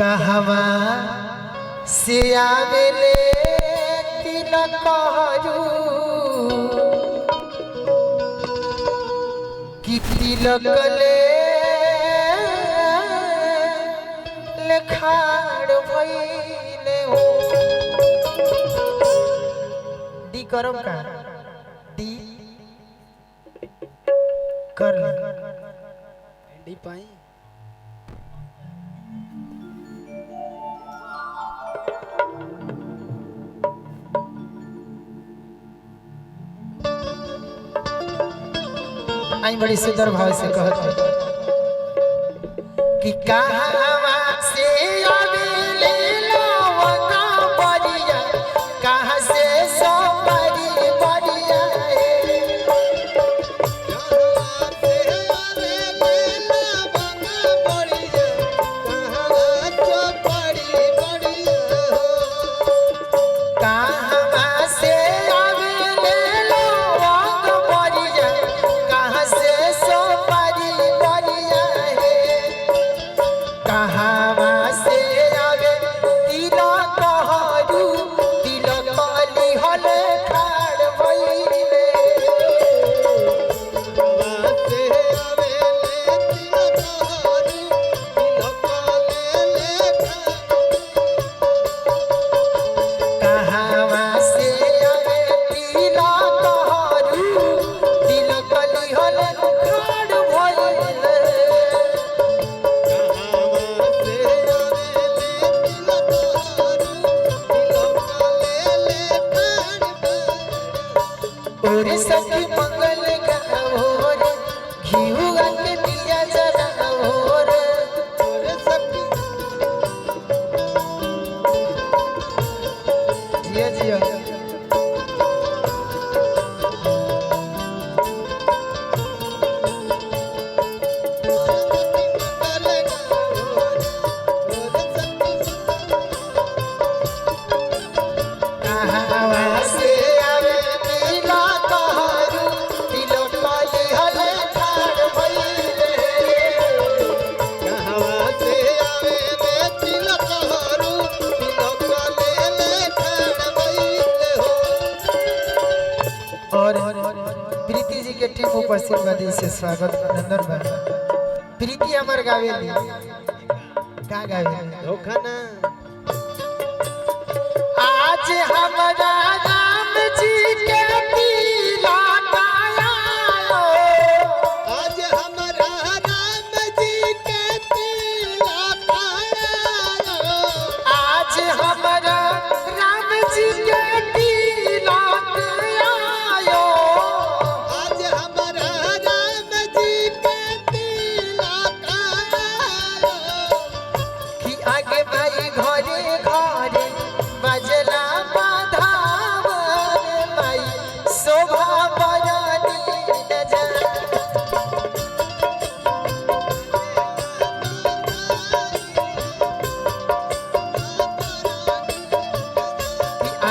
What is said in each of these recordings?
कहवा से आवेले तिलक हरू कि तिलक ले खाड़ भइले हो। डी करम का डी कर ले डी पाई आई बड़ी सुंदर भाव से कहते कि कहवा से आवेले लवंगा बरिया कहाँ से सोपारी बरिया सखी मंगल गहोर घिउआ के दिया जराओर सखी जिया जिया प्रीति जी के टीम उपस्थित बदी से स्वागत अभिनंदन बा। प्रीति हमर गावेली का गावे धोखाना आज हमरा राम जी के पीला पाया आज हमरा राम जी के पीला पाया आज हमरा राम जी के पीला आयो आज हमरा राम जी के पीला आयो कि आगे भाई घरे घरे बजला बाधावन माई शोभा बरनी न जा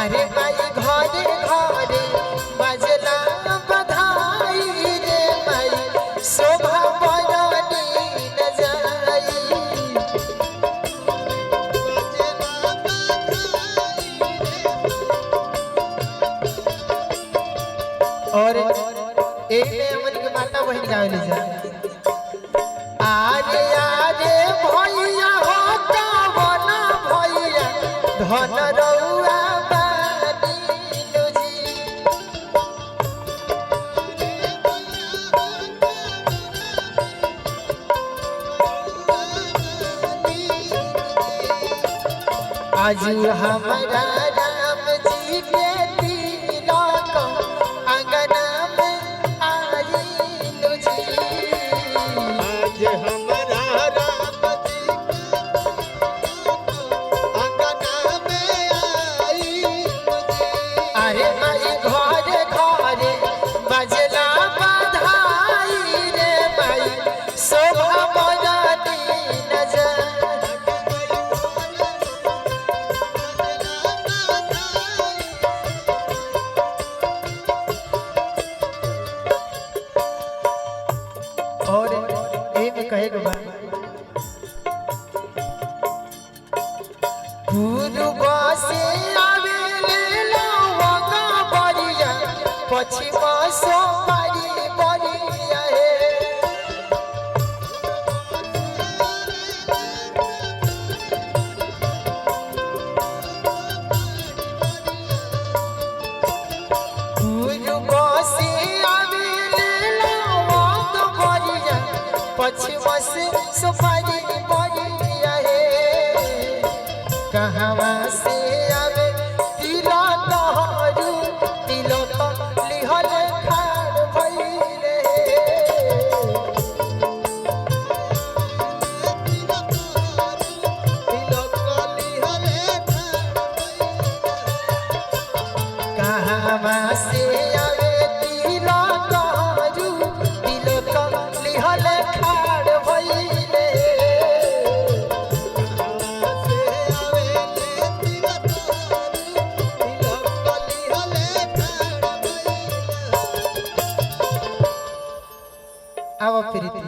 अरे माई घरे घरे बजला बधाई रे माई शोभा बरनी न जाई और एक में हमन के माता बहन गावेली जा आरे आरे भैया हो कवना भैया धन रउआ बानीलु जी आज हमारा राम जी के तिलक अंगना में आइलु जी आज हमरा राम जी अंगना में आई अरे माई घरे घरे बजला बधाई रे माई शोभा बरनी न जा और एक कहे के बाद पश्चिम सोमारी बरिया हे पूर्व से आवेले लवंग बरिया पश्चिम से सोमारी बरिया हे कहवा से आवे तिलक हरू तिलक लिहल खाड़ भइले कहवा से आवे तिलक हरू तिलक लिहल खाड़ भइले अब प्रीति